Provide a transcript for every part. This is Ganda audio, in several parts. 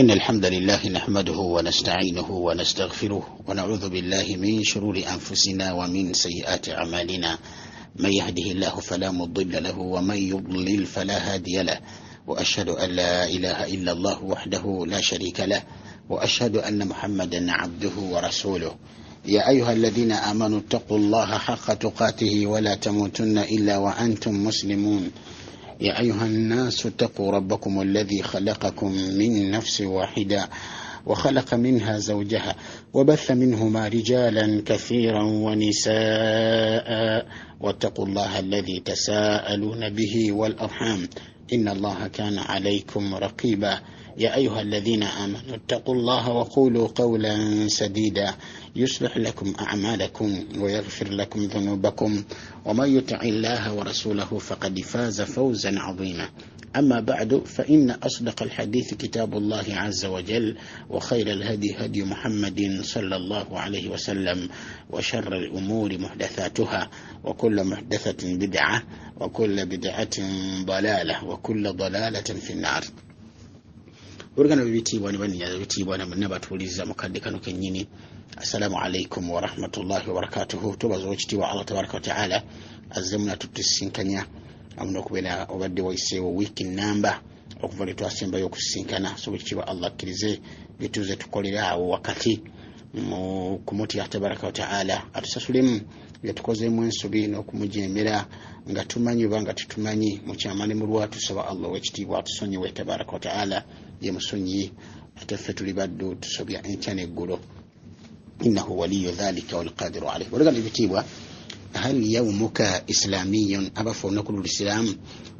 إن الحمد لله نحمده ونستعينه ونستغفره ونعوذ بالله من شرور أنفسنا ومن سيئات أعمالنا. من يهده الله فلا مضل له ومن يضلل فلا هادي له، وأشهد أن لا إله إلا الله وحده لا شريك له، وأشهد أن محمدا عبده ورسوله. يا أيها الذين آمنوا اتقوا الله حق تقاته ولا تموتن إلا وأنتم مسلمون. يا أيها الناس اتقوا ربكم الذي خلقكم من نفس واحدة وخلق منها زوجها وبث منهما رجالا كثيرا ونساء، واتقوا الله الذي تساءلون به والأرحام إن الله كان عليكم رقيبا. يا أيها الذين آمنوا اتقوا الله وقولوا قولا سديدا يصلح لكم أعمالكم ويغفر لكم ذنوبكم، ومن يطع الله ورسوله فقد فاز فوزا عظيما. أما بعد، فإن أصدق الحديث كتاب الله عز وجل، وخير الهدي هدي محمد صلى الله عليه وسلم، وشر الأمور محدثاتها، وكل محدثة بدعة، وكل بدعة ضلالة، وكل ضلالة في النار. Urgana bibitibwa nibani ya bibitibwa na mnabatuliza mukadde kano kenyini. Assalamu alaikum wa rahmatullahi wa barakatuhu. Tubazo chitiwa Allah tabaraka wa taala azemna tutisinkanya amuno kubera obadde waisewo wiki namba okuvale twasemba yokusinkana so chitiwa Allah kirize bituze tukolerawo wakati mu kumuti ya tabaraka wa taala atusasulemu yatukoze mu ensobi no kumujemera nga tumanyi banga tutumanyi mu kyamane mu lwatu saba Allah wechitiwa atusonye we tabaraka wa taala ye musonyi atafe tulibaddu tusobya enchane gulo innahu waliyyu dhalika wal qadiru alayhi. Walaga libitibwa hal yawmuka islamiyyun abafu nakulu islam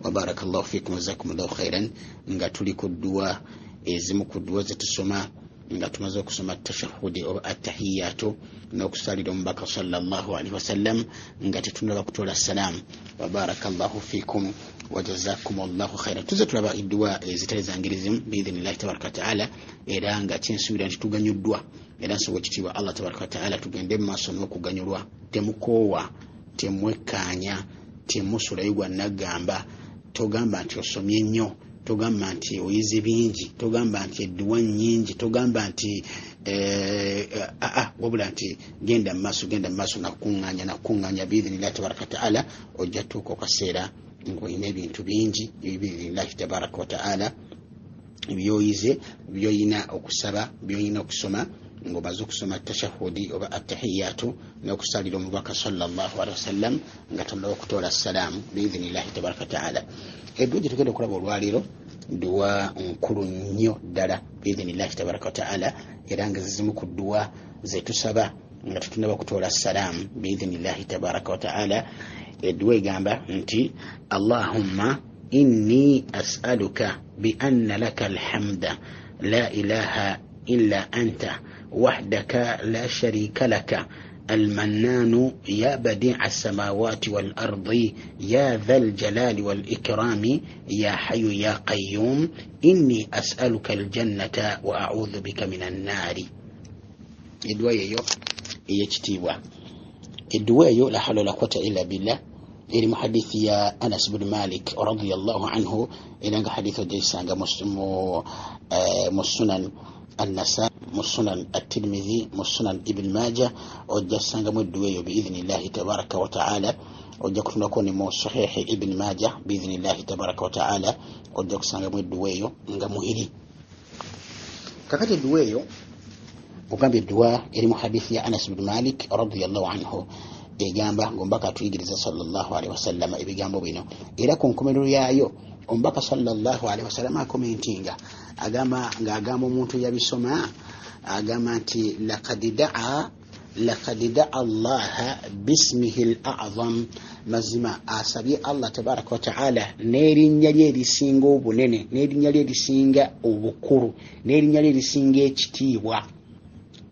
wa barakallahu fikum wa jazakumullahu khairan. Nga tuli kudua ezimu kudua zetusoma nga tumaze kusoma tashahudi oba attahiyatu n'okusalira omubaka sallallahu alaihi wasallam nga tetunaba kutola salam wa barakallahu fikum wa jazakumullahu khairan. Tuze tulaba idua ezitali zangirizimu biidhnillahi tabaraka wa taala era nga kyensubira nti tuganyuddwa era nsobola kitiibwa Allah tabaraka wa taala tugende mu maaso n'okuganyulwa. Temukoowa, temwekkaanya, temusulayo gwa nagamba, togamba nti osomye nnyo, togamba nti oyize bingi, togamba nti edduwa nnyingi, togamba nti wabula nti genda mu maaso nakuŋŋaanya biidhnillahi tabaraka wa taala ojja tuuka okaseera ng'olina ebintu bingi biidhnillahi tabaraka wa taala byoyize byoyina okusaba byoyina okusoma ng'omaze okusoma tashahudi oba attahiyatu n'okusalira omubaka sallallahu alaihi wasallam nga tonaba okutoola salaamu biidhnillahi tabaraka wa taala. Eddua gye tugenda okulaba olwaliro dua nkulu nnyo ddala biidhnillahi tabaraka wa taala era nga zizimu ku dua zetusaba nga tutunaba kutoola salaamu biidhnillahi tabaraka wa taala. Eddua egamba nti Allahumma inni as'aluka bi anna laka alhamda la ilaha illa anta wahdaka la sharika laka المنان يا بديع السماوات والأرض يا ذا الجلال والإكرام يا حي يا قيوم إني أسألك الجنة وأعوذ بك من النار. إدواء يو يجتيوا إدواء يو لا حول ولا قوة إلا بالله. إلى محدث يا أنس بن مالك رضي الله عنه إلى حديث جيسان مسنن النساء مسنن الترمذي مسنن ابن ماجه وجسان مدوي بإذن الله تبارك وتعالى وجكنا كوني مو صحيح ابن ماجه بإذن الله تبارك وتعالى وجسان مدوي ng'amuhiri kakati duweyo ugambe dua eri muhadithi ya Anas bin Malik radiyallahu anhu egamba ngombaka tuyigiriza sallallahu alaihi wasallam ebigambo bino era ku nkomerero yayo ombaka sallallahu alaihi wasallam akomentinga agamba ng'agamba omuntu yabisoma agamba nti laqad da'a Allah bismihi al-a'zam mazima asabye Allah tabaraka wa taala n'erinnya lye erisinga obunene n'erinnya lye erisinga obukulu n'erinnya lye erisinga ekitiibwa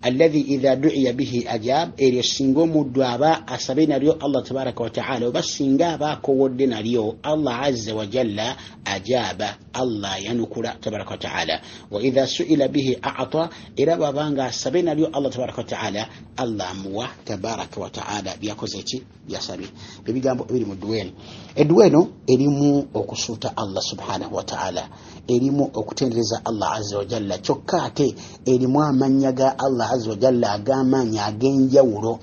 alladhi idha du'iya bihi ajab eryo singo muddu aba asabe nalyo Allah tabaraka wa ta'ala oba singa abaako wodde nalyo Allah azza wa jalla ajaba Allah yanukula tabaraka wa ta'ala wa idha su'ila bihi a'ta era babanga asabe nalyo Allah tabaraka wa ta'ala Allah muwa tabaraka wa ta'ala byakoze ki byasabe ebigambo ebiri mu duweno edduweno erimu okusuuta Allah subhanahu wa ta'ala erimu okutendereza Allah azza wa jalla kyokka ate erimu amannya ga Allah azza wa jalla ag'amaanyi ag'enjawulo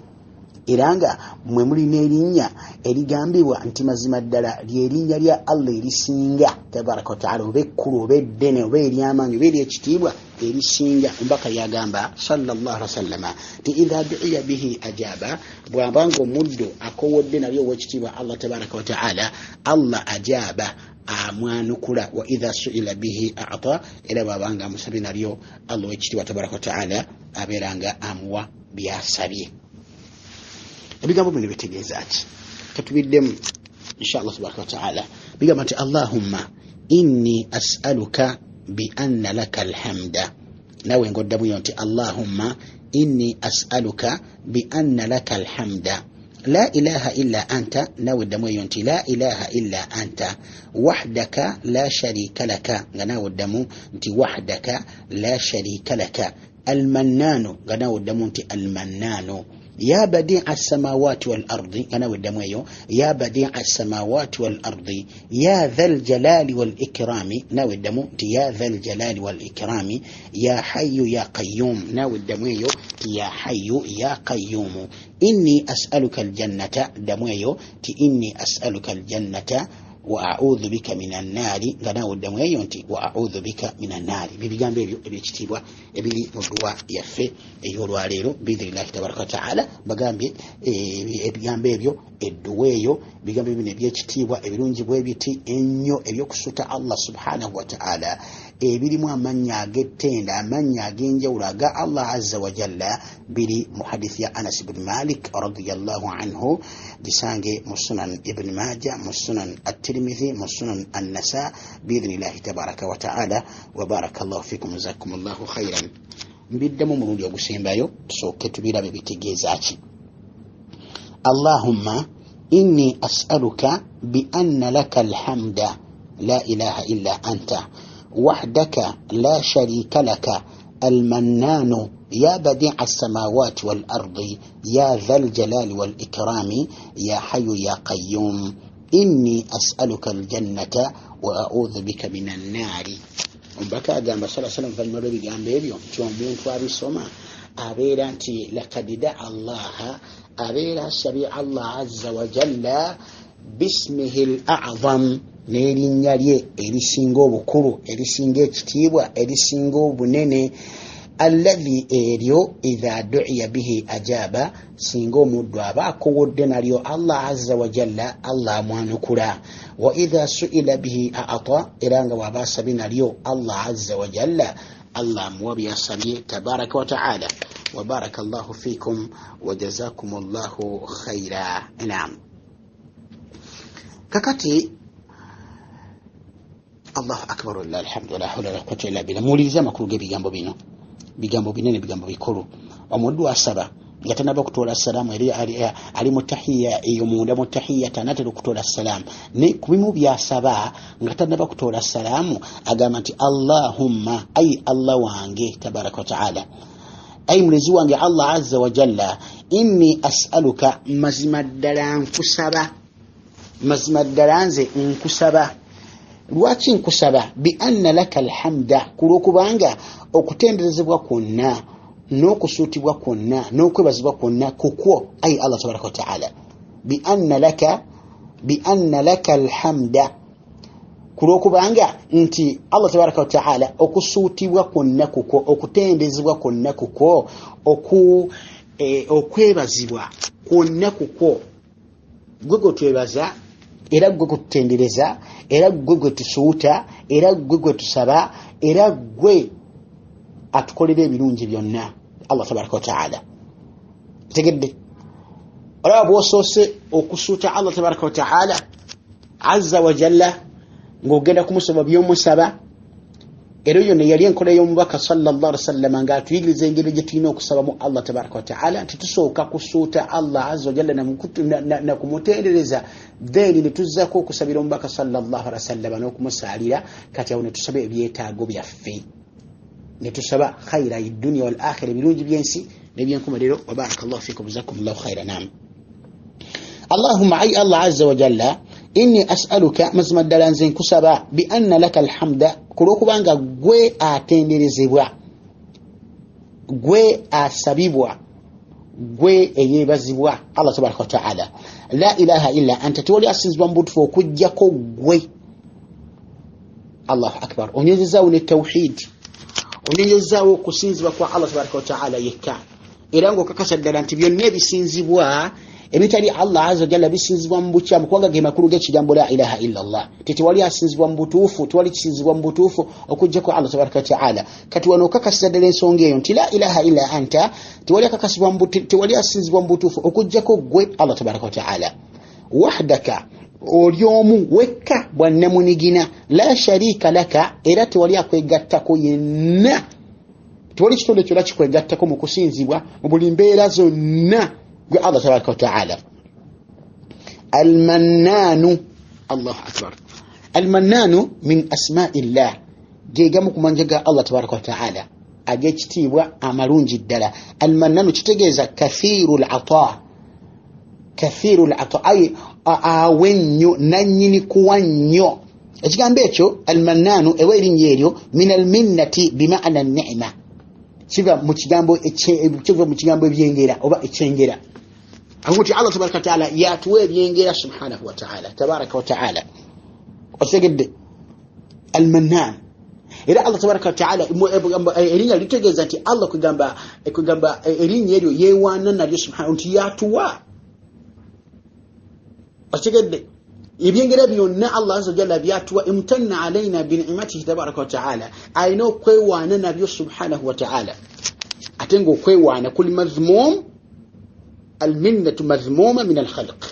era nga mwe mulina erinnya erigambibwa nti mazima ddala lyerinnya lya Allah erisinga tabaraka wa ta'ala oba ekkulu oba eddene oba ery'amaanyi oba ery'ekitiibwa erisinga mbaka yagamba sallallahu alaihi wasallama ti idha du'iya bihi ajaba bw'abanga omuddo akowodde nalyo ow'ekitiibwa Allah tabaraka wa ta'ala Allah ajaba amwanukula wa idha su'ila bihi a'ta era bw'abanga amusabye nalyo Allah ow'ekitiibwa tabaraka wa ta'ala abeeranga amuwa byasabye ebigambo bino bitegeeza ki katubiddemu inshallah tabaraka wa ta'ala bigamba nti Allahumma inni as'aluka bi anna laka alhamda nawe ngoddamu yo nti Allahumma inni as'aluka bi anna laka alhamda la ilaha illa anta nawe ddamu yo nti la ilaha illa anta wahdaka la sharika laka nga nawe ddamu nti wahdaka la sharika laka almannanu nga nawe ddamu nti almannanu يا بديع السماوات والأرض أنا ودمويو يا بديع السماوات والأرض يا ذا الجلال والإكرام نودمو يا ذا الجلال والإكرام يا حي يا قيوم نودمويو يا حي يا قيوم إني أسألك الجنة دمويو إني أسألك الجنة وأعوذ بك من النار غنا ودمويو انتي وأعوذ بك من النار بيبيغامbe ebyo ebyekitibwa ebiri mu dua yaffe ey'olwaleero biidhnillahi tabaraka wa ta'ala bagambye ebigambo ebyo edduwa eyo bigambo bino ebyekitiibwa ebirungi bwe biti ennyo ebyokusuuta Allah subhanahu wa ta'ala ebirimu amannya ag'ettenda amannya ag'enjawulo aga Allah azza wa jalla biri mu hadithi ya Anas ibn Malik radiyallahu anhu bisange mu sunan ibn Majah mu sunan at-Tirmidhi mu sunan an-Nasa biidhnillahi tabaraka wa ta'ala wa barakallahu fikum jazakumullahu khairan mbiddemu mulundi ogusembayo tusooke tubirabe bitegeeza ki Allahumma inni as'aluka bi anna laka alhamda la ilaha illa anta وحدك لا شريك لك المنان يا بديع السماوات والأرض يا ذا الجلال والإكرام يا حي يا قيوم إني أسألك الجنة وأعوذ بك من النار وبكى قام صلى الله عليه وسلم فالمربي قام بيبيو تيومبين توابي السماء أبيرا أنت لقد دعا الله أبيرا شريع الله عز وجل باسمه الأعظم n'erinnya lye erisinga obukulu erisinga ekitiibwa erisinga obunene alladhi eryo idha du'iya bihi ajaba singa omuddu aba akowodde nalyo Allah azza wa jalla Allah amwanukula wa idha su'ila bihi a'ta era nga bw'aba asabye nalyo Allah azza wa jalla Allah amuwa byasabye tabaraka wa ta'ala wa barakallahu fikum wa jazakumullahu khaira. Naam, kakati Allahu akbar wallahi alhamdu wala hawla wala quwwata illa billah muliza makulu gebigambo bino bigambo binene bigambo bikulu omuddu asaba nga tanaba kutola salamu ali mutahiyya eyo munda mutahiyya tanatera kutola salamu ne kubimu byasaba nga tanaba kutola salamu agamba nti Allahumma ay Allah wange tabaraka wa ta'ala ay mulezi wange Allah azza wa jalla inni as'aluka mazima ddala nkusaba mazima ddala nze nkusaba lwaki nkusaba bi anna laka alhamda kulokubanga okutenderezebwa kwonna n'okusuutibwa kwonna n'okwebazibwa kwonna kukwo ayi Allah tabaraka wa ta'ala bi anna laka alhamda kulokubanga nti Allah tabaraka wa ta'ala okusuutibwa kwonna kukwo okutendezebwa kwonna kukwo okwebazibwa kwonna kukwo gwe gotwebaza era gwe kutendereza era gwe gwe tusuuta era gwe gwe tusaba era gwe atukolera ebirungi byonna Allah tabaraka wa ta'ala tegedde olaba bw'osoose okusuuta Allah tabaraka wa ta'ala azza wa jalla ng'ogenda kumusaba by'omusaba era yonna yali enkola y'omubaka sallallahu alaihi wasallam nga atuyigiriza engeri gye tulina okusaba mu Allah tabaraka wa ta'ala nti tusooka kusuuta Allah azza wa jalla na kumutendereza then ne tuzzako okusabira omubaka sallallahu alaihi wasallam n'okumusaalira kati awo ne tusaba ebyetaago byaffe ne tusaba khaira dunya wal akhirah birungi byensi nebyenkomerero wa barakallahu fikum jazakumullahu khairan nam Allahumma ay Allah azza wa jalla inni as'aluka mazmaddala nze nkusaba bi anna laka alhamda kulokubanga gwe atenderezebwa gwe asabibwa gwe eyebazibwa Allah tabaraka wa ta'ala la ilaha illa anta tawali asinzibwa mbutufu okujjako gwe Allahu akbar onyezezaawo ne tawhid onyezezaawo okusinzibwa kwa Allah tabaraka wa ta'ala yekka era ng'okakasa ddala nti byonna ebisinzibwa ebitali Allah azza jalla bisinzibwa mu bukyamu kubanga ge makulu g'ekigambo la ilaha illa Allah tewali asinzibwa mu butuufu tewali kisinzibwa mu butuufu okujjako Allah tabaraka wa ta'ala kati wano okakasa ddala ensonga eyo nti la ilaha illa anta tewali asinzibwa mu butuufu okujjako gwe Allah tabaraka wa ta'ala wahdaka olyomu wekka bwannamunigina la sharika laka era tewali akwegattako yenna tewali kitonde kyonna kikwegattako mu kusinzibwa mu buli mbeera zonna gwe Allah tabaraka wa ta'ala almannanu Allahu akbar almannanu min asma'illah gegamu kumanjaga Allah tabaraka wa ta'ala agekitiibwa amalungi ddala almannanu kitegeeza kathirul ata ay awennyo nanyini kuwa nnyo ekigambo ekyo almannanu ewa erinnya eryo min alminnati bima'na an-ni'ma kiva mu kigambo ebyengera oba ekyengera ahuti Allah tabaraka wa ta'ala yatuwa ebyengera subhanahu wa ta'ala tabaraka wa ta'ala osegedde almannan era Allah tabaraka wa ta'ala erinnya litegeeza nti Allah kugamba erinnya eryo yeewaana nalyo subhanahu nti yatuwa osegedde ebyengera byonna Allah azza jalla byatuwa imtanna alaina bi ni'matihi tabaraka wa ta'ala ayina okwewaana nabyo subhanahu wa ta'ala ate ng'okwewaana kuli mazmum alminnatu mazmuma min alkhalq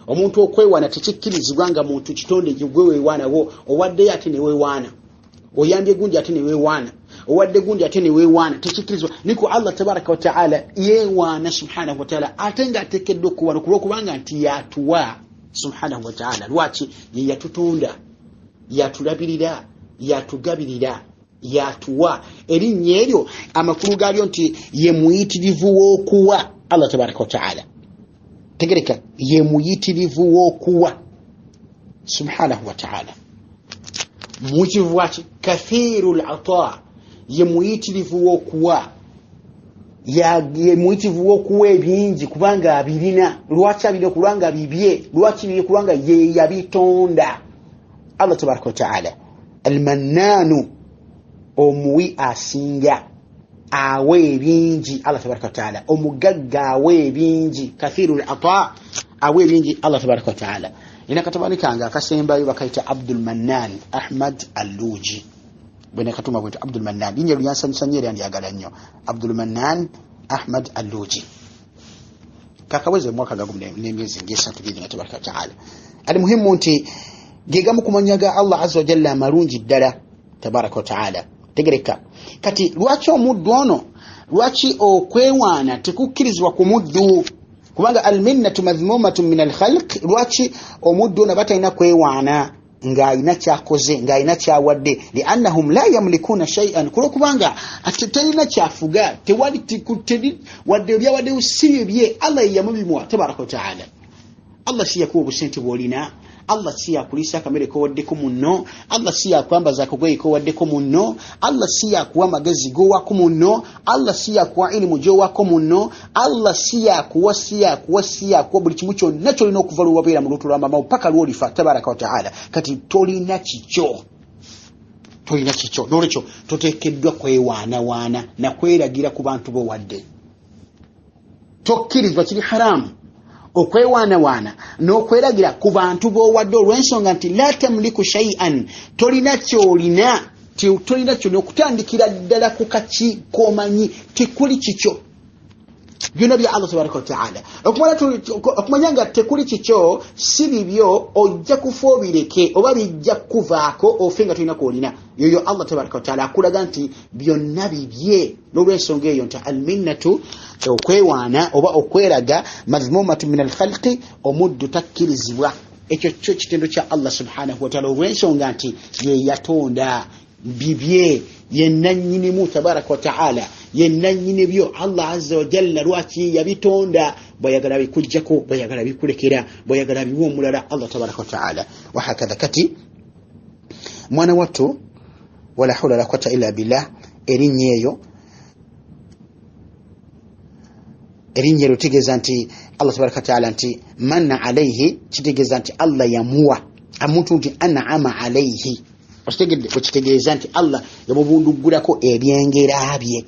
omuntu okwewaana tekikkirizibwa nga muntu kitonde gwe weewaanawo owadde ate ne weewaana oyambye gundi ate ne weewaana owadde gundi ate ne weewaana tekikkirizibwa niko Allah tabaraka wa ta'ala yeewaana subhanahu wa ta'ala ate ng'ateekeddwa okuwaana kulwokubanga nti yatuwa subhanahu wa ta'ala lwaki ye yatutunda yatulabirira yatugabirira yatuwa erinnya eryo amakulu gaalyo nti ye muyitirivu w'okuwa Allah tabaraka wa ta'ala tegereka ye muyitirivu w'okuwa subhanahu wa ta'ala muyitirivu waki kathirul ata ye muyitirivu w'okuwa ye muyitirivu w'okuwa ebingi kubanga abirina lwaki abirina kubanga bibye lwaki bibye kubanga ye yabitonda Allah tabaraka wa ta'ala almannanu omuwi asinga awe ebingi Allah tabaraka wa ta'ala omugagga awe ebingi kathirul ata awe ebingi Allah tabaraka wa ta'ala ina katabani kanga akasembayo bakaita Abdul Mannan Ahmad Al-Luji bwene katuma bwetu Abdul Mannan inye lyansanyere yandi agala nnyo Abdul Mannan Ahmad Al-Luji kakaweze mwaka gagumne nemyezi ngesatu bidi tabaraka wa ta'ala ali muhimu nti gegamu kumanyaga Allah azza wa jalla marungi ddala tabaraka wa ta'ala tegereka kati lwaki omuddu ono lwaki okwewaana tekukkirizibwa ku muddu kubanga alminnatu madhmumatun min alkhalq lwaki omuddu ono batalina kwewaana ng'alina kyakoze ng'alina kyawadde liannahum la yamlikuna shay'an kulokubanga talina kyafuga tewali wadde ebyawaddeyo si bye Allah yamubimuwa tabaraka wa ta'ala Allah si yakuwa obusente bw'olina Allah si yakulisa akamere kowaddeko munno Allah si yakwambaza akagoye kowaddeko munno Allah si yakuwa magezi gowako munno Allah si yakuwa ilimu gyowako munno Allah si yakuwa buli kimu kyonna kyolina okuva lwewabeera mu lutu lwa mama paka lw'olifa tabaraka wa ta'ala kati tolina kikyo n'olwekyo toteekeddwa kwewaanawaana na kweragira ku bantu bowadde tokkirizibwa kiri haramu okwewaanawaana n'okweragira ku bantu b'owadde olw'ensonga nti la tamliku shay'an tolina kyolina tolina kyonna okutandikira ddala ku kaki komanyi tekuli kikyo byonna bya Allah tabaraka wa taala okumanyanga tekuli kikyo si bibyo ojja kufoobireke oba bijja kuvaako ofenga tulina kolina yoyo Allah tabaraka wa taala akulaga nti byonna bibye n'olwensonga eyo nti alminnatu okwewaana oba okweraga mazmumatu min alkhalqi omuddu takkirizibwa ekyo kyo kitendo kya Allah subhanahu wa taala olwensonga nti ye yatonda bibye yenanyinimu tabaraka wa taala yenanyini byo Allah azza wa jalla lwaki yabitonda bayagala bikujjako bayagala bikulekera bayagala biwo omulala Allah tabaraka wa taala wa hakadha kati mwana wattu wala hawla la quwwata illa billah erinyeyo lutegeeza nti Allah tabaraka wa taala nti manna alayhi kitegeeza nti Allah yamuwa amuntu nti an'ama alayhi okitegeeza nti Allah yamubundugulako ebyengera bye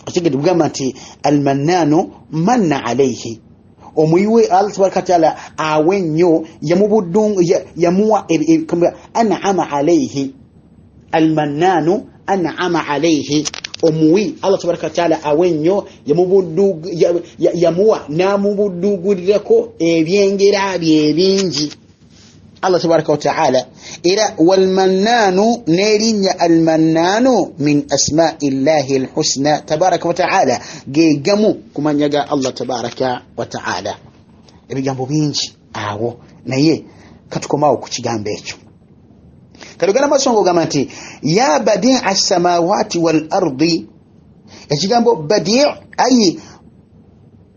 okitegeeza bugamba nti almannanu manna alayhi omuyiwe Allah tabaraka wa taala awenyo yamuwa an'ama alayhi almannanu an'ama alayhi omuwi Allah tabaraka wa taala awenyo yamuwa namubudugulirako ebyengera bye bingi Allah tabaraka wa taala ila walmannanu nerinya almannanu min asma'illahi alhusna tabaraka wa taala gegamu kumanyaga Allah tabaraka wa taala ebigambo bingi awo naye katukomawo ku kigambo ekyo kalugana masongo gamba nti ya badi' as-samawati wal ardi ekigambo badi'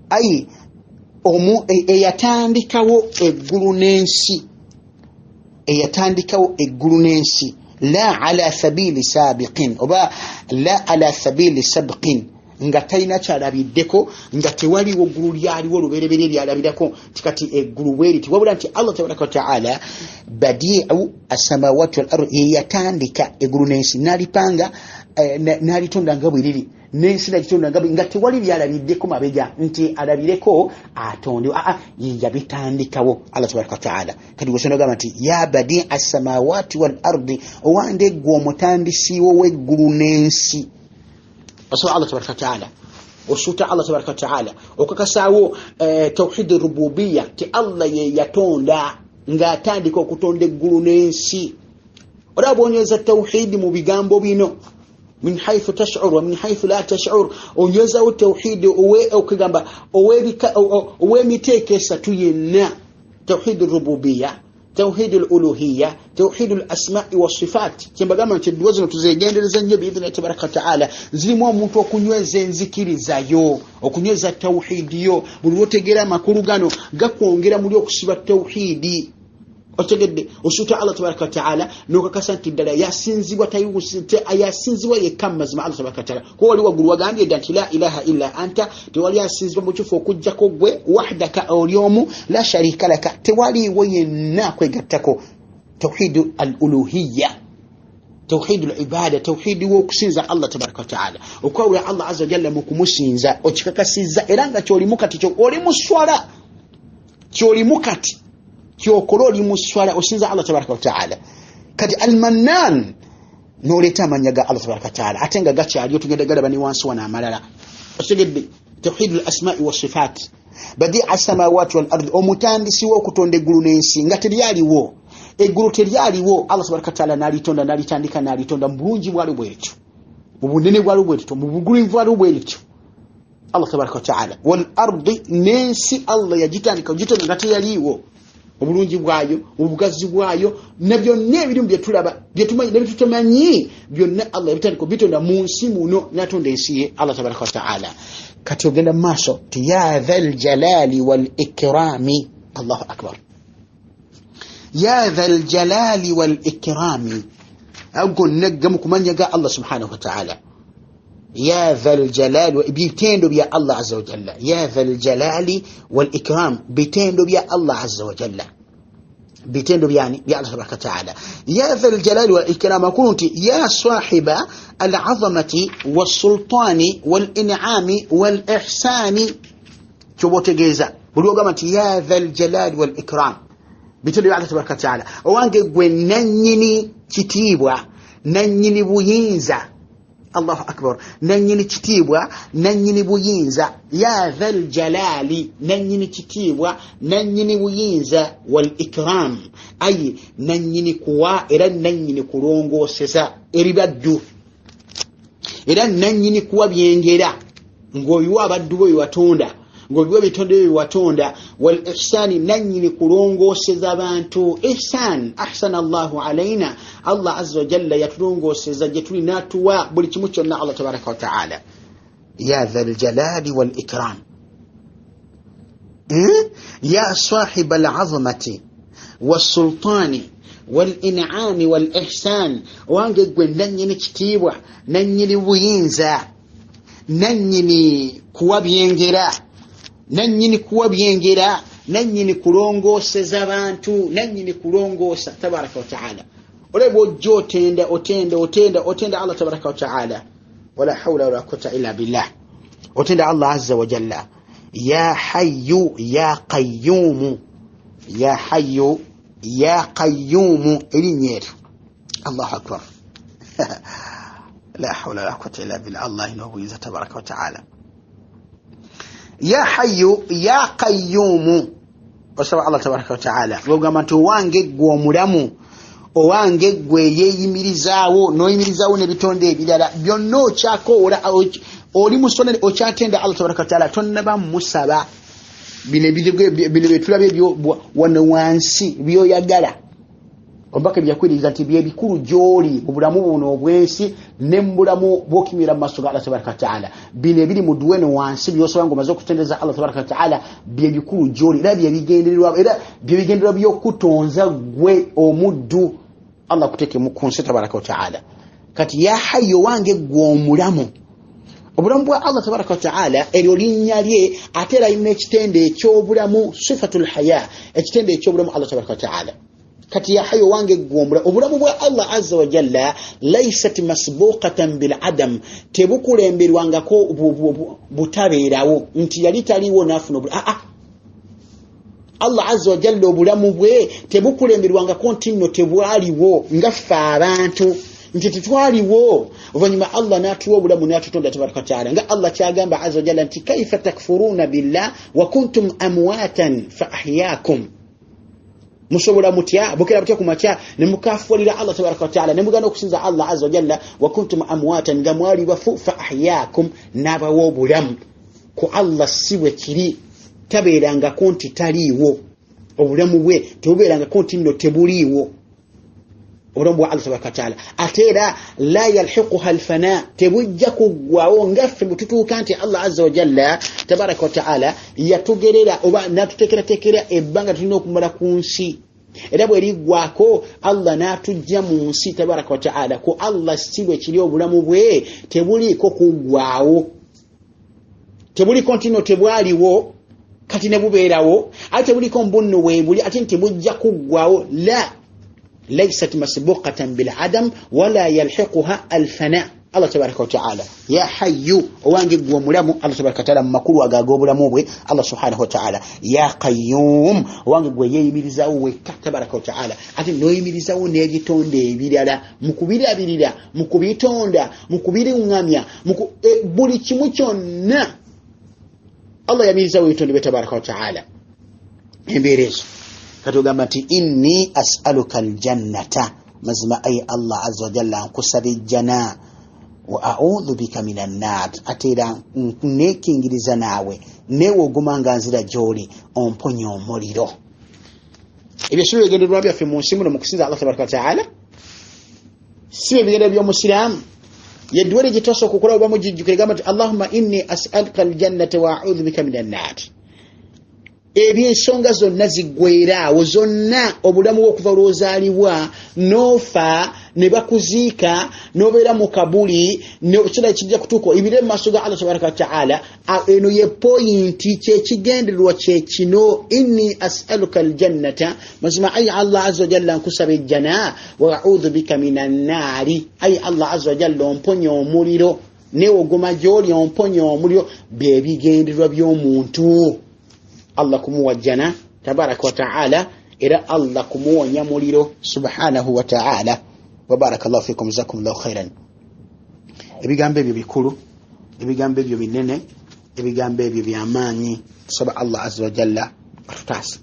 ayi eyatandikawo eggulu n'ensi la ala sabili sabiqin oba la ala sabili sabqin nga talina kyalabiddeko nga tewaliwo eggulu lyaliwo lubereberye lyalabirako tikati eggulu bweriti wabula nti Allah tabaraka wa taala badi'u as-samawati wal ardi yatandika eggulu n'ensi nalipanga nalitonda nga bwiriri n'ensi nagitonda nga tewali byalabiddeko mabega nti alabireko atonde yabitandikawo Allah tabaraka wa taala kati gosona gamba nti ya badi'a as-samawati wal ardi owande gwo omutandisiwo w'eggulu n'ensi وصلى الله تبارك وتعالى وسوت الله تبارك وتعالى وككساو توحيد الربوبيه تي الله يتوندا ngatandika okutonda eggulu n'ensi olabonyeza tawhid mu bigambo bino min haythu tash'ur wa min haythu la tash'ur onyeza tawhid okugamba owe miteke esatu yenna tawhid الربوبيه توحيد الألوهية توحيد الأسماء والصفات كما قلنا تدوزنا tuzegendereza nnyo biidhni tabaraka taala zilimu omuntu okunyweza enzikiriza yo okunyweza tawhidi yo buli wotegera makulu gano gakwongera muli okusiba tawhidi otegedde osuta Allah tabaraka taala nokakasa nti ddala yasinzibwa tayusite ayasinzibwa yekamazima Allah tabaraka taala ko wali wagulu wagambye dati la ilaha illa anta tewali asinzibwa mu kifo okujjako gwe wahdaka olyomu la sharika laka tewali wenna kwegattako توحيد الألوهية توحيد العبادة توحيد وكسينزا الله تبارك وتعالى وكوي الله عز وجل مكمسينزا وككسينزا إرانغا تولي مكاتي تولي مسوالة تولي مكاتي تولي مسوالة وسينزا الله تبارك وتعالى كدي المنان نوليتا من يقى الله تبارك وتعالى أتنغا غاتي عليو تنجد غرباني وانسوانا ملالا وسيجد توحيد الأسماء والصفات بديع السماوات والأرض ومتاندسي وكتون دي قلونينسي نغاتي wo eggulu teryaliwo Allah subhanahu wa ta'ala nalitonda nalitandika nalitonda mbulungi bwali bwetyo mubunene bwali bwetyo mubugulu bwali bwetyo Allah subhanahu wa ta'ala wal ardi nensi Allah yagitandika gitonda ngateyaliwo obulungi bwayo obugazi bwayo nabyo nebirimu byetulaba byetumanyi nebitutemanyi byonna Allah yabitandika bitonda mu nsi muno natonda ensi ye Allah subhanahu wa ta'ala kati ogenda maaso ya dhal jalali wal ikrami Allahu akbar يا ذا الجلال والإكرام أقول نجمك من يقع الله سبحانه وتعالى يا ذا الجلال بيتين بيا الله عز وجل يا ذا الجلال والإكرام بيتين بيا الله عز وجل بيتين بيعني بيا الله سبحانه وتعالى يا ذا الجلال والإكرام كنت يا صاحب العظمة والسلطان والإنعام والإحسان شبوت جيزة بلوغمت يا ذا الجلال والإكرام bitendo Allah tabaraka taala owange gwe nanyini kitibwa nanyini buyinza Allahu akbar. Nanyini kitibwa, nanyini buyinza, ya dhal jalali, nanyini kitibwa, nanyini buyinza, wal ikram, ay nanyini kuwa era nanyini kulongoseza eribaddu, era nanyini kuwa byengera ng'oyiwa abaddu bo watonda, ng'obiwa bitonde byo watonda, wal ihsani nanyini kulongoseza abantu. Ihsan, ahsana Allahu alaina, Allah azza wa jalla yatulongoseza gye tuli natuwa buli kimu kyonna Allah tabaraka wa taala. Ya dhal jalali wal ikram, ya sahib al azmati was sultani wal in'ami wal ihsan, wange gwe nanyini kitibwa, nanyini buyinza, nanyini kuwa byengera, nanyini kuwa byengera, nanyini kulongoseza abantu, nanyini kulongosa tabaraka wa taala. Olebo jotenda otenda Allah tabaraka wa taala, wala hawla wala quwwata illa billah. Otenda Allah azza wa jalla. Ya hayyu ya qayyum, ya hayyu ya qayyum, elinyeri. Allahu akbar. La hawla wala quwwata illa billah. Allah inaweza tabaraka wa taala. Ya hayyu ya qayyum, osaba Allah tabaraka wa taala bogamba nti wange gwe omulamu, owange gwe yeeyimirizaawo n'oyimirizaawo n'ebitonde ebirala byonna okyakoola oli musonere okyatenda Allah tabaraka wa taala, tonnaba musaba bino byetulabye ebyo wano wansi byoyagala obaka byakwiriza nti byebikulu gy'oli mu bulamu buno obwensi ne mu bulamu bw'okimira mu maaso ga Allah tabaraka wa taala. Bino ebiri mu duweno wansi byosobola ng'omaze okutendeza Allah tabaraka wa taala byebikulu gy'oli era byebigendererwa by'okutonza gwe omuddu Allah kuteeke ku nsi tabaraka wa taala. Kati ya hayyo wange gwe omulamu, obulamu bwa Allah tabaraka wa taala eryo linnya lye, ate era alina ekitende eky'obulamu, sifatul haya, ekitende eky'obulamu Allah tabaraka wa taala. Kati ya hayyo wange gwombula obulamu bwa Allah azza wa jalla laysat masbuqatan bil adam, tebukulemberwangako butabeerawo nti yali taliwo nafuna Allah azza wa jalla obulamu bwe tebukulemberwangako nti nno tebwaliwo nga ffe abantu nti tetwaliwo. Oluvannyuma Allah n'atuwa obulamu n'atutonda tabaraka wa taala, nga Allah kyagamba azza wa jalla nti kaifa takfuruna billah wa kuntum amwatan fa ahyaakum, musobola mutya bukera butya kumakya ne mukafulira Allah tabaraka wa taala ne mugana okusinza Allah azza wa jalla wa kuntum amwatan, nga mwali bafu fa ahyaakum, n'abawa obulamu. Ku Allah siwe kiri, tabeeranga konti taliiwo, obulamu bwe tebubeeranga konti nno tebuliiwo, obulamu bwa Allah tabaraka wa taala. Ate era la yalhiquha alfana, tebujja kuggwawo ngaffe bututuuka nti Allah azza wa jalla tabaraka wa taala yatugerera oba natuteekerateekera ebbanga tulina okumala ku nsi, era bwe liggwako Allah n'atujja mu nsi tabaraka wa taala. Ku Allah si bwe kiri, obulamu bwe tebuliiko kuggwawo, tebuliko nti nno tebwaliwo kati ne bubeerawo, ate tebuliko mbunno weebuli ate nti bujja kuggwawo. La, laysat masbuqatan bil adam wala yalhiquha alfana. Allah tabaraka wa taala ya hayyu, owange gwe omulamu Allah tabaraka wa taala mu makulu agaga obulamu bwe Allah subhanahu wa taala. Ya qayyum, owange gwe yeeyimirizaawo wekka tabaraka wa taala, ate n'oyimirizaawo n'ebitonde ebirala mu kubirabirira, mu kubitonda, mu kubiruŋŋamya, buli kimu kyonna Allah yamirizaawo ebitonde bye tabaraka wa taala. Embeera ezo kati ogamba nti inni as'aluka aljannata, mazima ayi Allah azza wa jalla nkusaba ejjana, wa a'udhu bika minan nar, atera nekingiriza naawe newe ogumanga nzira gy'oli omponya omuliro. Ebyo si bigendererwa byaffe mu nsi muno mu kusinza Allah tabaraka wa taala, si bigendererwa by'omusiraamu. Yedduwere gye tosooka okukola oba mujijjukire gamba nti Allahumma inni as'aluka aljannata wa a'udhu bika minan nar. Ebyensonga zonna ziggweeraawo, zonna obulamu bw'okuva lw'ozaalibwa n'ofa ne bakuziika n'obeera mu kabuli ekirala kijja kutuuka ebire mu maaso ga Allah tabaraka wa taala. Eno ye poyinti, kyekigendererwa kye kino, inni as'aluka aljannata, mazima ayi Allah azza wa jalla nkusaba ejjana, wa a'udhu bika minan naari, ayi Allah azza wa jalla omponya omuliro, newe oguma gy'oli omponya omuliro. Bye bigendererwa by'omuntu, Allah kumuwa jana tabaraka wa taala, era Allah kumuwonya muliro subhanahu wa taala. Wa barakallahu fikum, jazakumullahu khairan. ebigambo ebyo bikulu, ebigambo ebyo binene, ebigambo ebyo byamaanyi. Tusaba Allah azza wa jalla atutaase.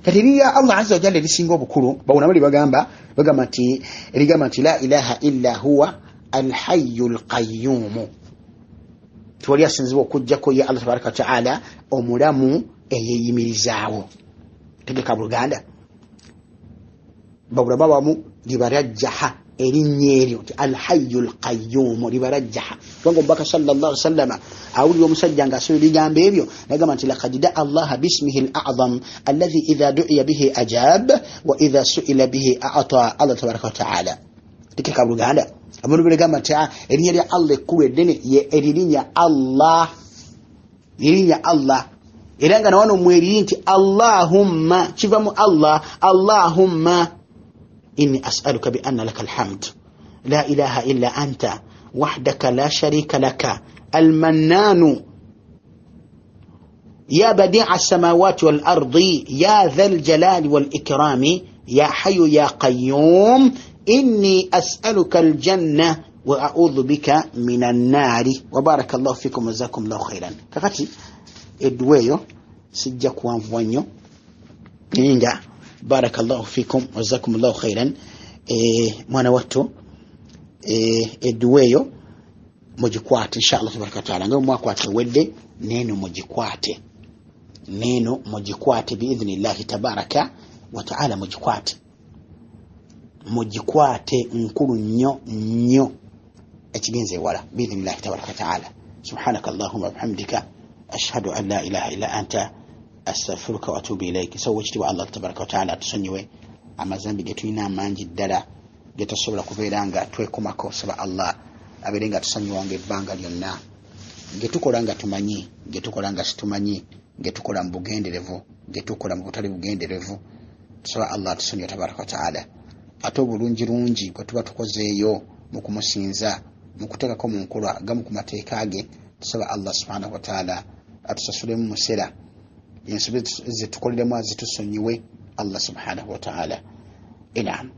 Kati eriya Allah azza wa jalla erisinga obukulu bawona bali bagamba nti la ilaha illa huwa alhayyul qayyum. Tuwali asinzibwa okujjako ye Allah tabaraka wa ta'ala omulamu eyeyimirizaawo. Tegeka Buluganda babula babamu libarajjaha erinnya eryo nti alhayyul qayyum libarajjaha. Kubanga Omubaka sallallahu alaihi wasallam awulira omusajja ng'asoma ebigambo ebyo nagamba nti laqad da'a Allah bismihi al-a'zam alladhi idha du'iya bihi ajab wa idha su'ila bihi a'ta. Allah tabaraka wa ta'ala Tegeka Buluganda abantu belegamba nti erinnya lya Allah ekkulu eddene ye eririnnya Allah. Eririnnya Allah era nga nawano mweriri nti Allahumma kiva mu Allah. Allahumma inni as'aluka bi anna laka alhamd la ilaha illa anta wahdaka la sharika laka almannanu ya badi'a as-samawati wal ardi ya dhal jalali wal ikrami ya hayyu ya qayyum inni as'aluka aljanna wa a'udhu bika minan nari. Wa barakallahu fikum wa jazakumullahu khairan. Kakati edweyo sijja kuwanvuwa nnyo ninga barakallahu fikum wa jazakumullahu khairan. Mwana wattu edweyo mugikwate inshallah tabaraka taala nga mwakwate wedde neno mugikwate biidhnillahi tabaraka wa taala. Mugikwate nkulu nnyo ekigenze wala biidhnillahi tabaraka taala. Subhanaka Allahumma wa bihamdika ashhadu an la ilaha illa anta astaghfiruka wa atubu ilayk. So wekitiibwa Allah tabaraka wa taala tusonyiwe amazambi getulina amangi ddala getasobola kubeera nga twekomako. Saba Allah abeere nga tusonyiwanga ebbanga lyonna, getukola nga tumanyi, getukola nga situmanyi, getukola mu bugenderevu, getukola mu butali bugenderevu. Tusaba Allah tusonyiwe tabaraka wa taala. Ate obulungi bwe tuba tukozeeyo mu kumusinza mu kuteekako mu nkola gamu ku mateeka ge, tusaba Allah subhanahu wa taala atusasulemu musera ensobi ze tukoliremu azitusonyiwe Allah subhanahu wa taala. Naam.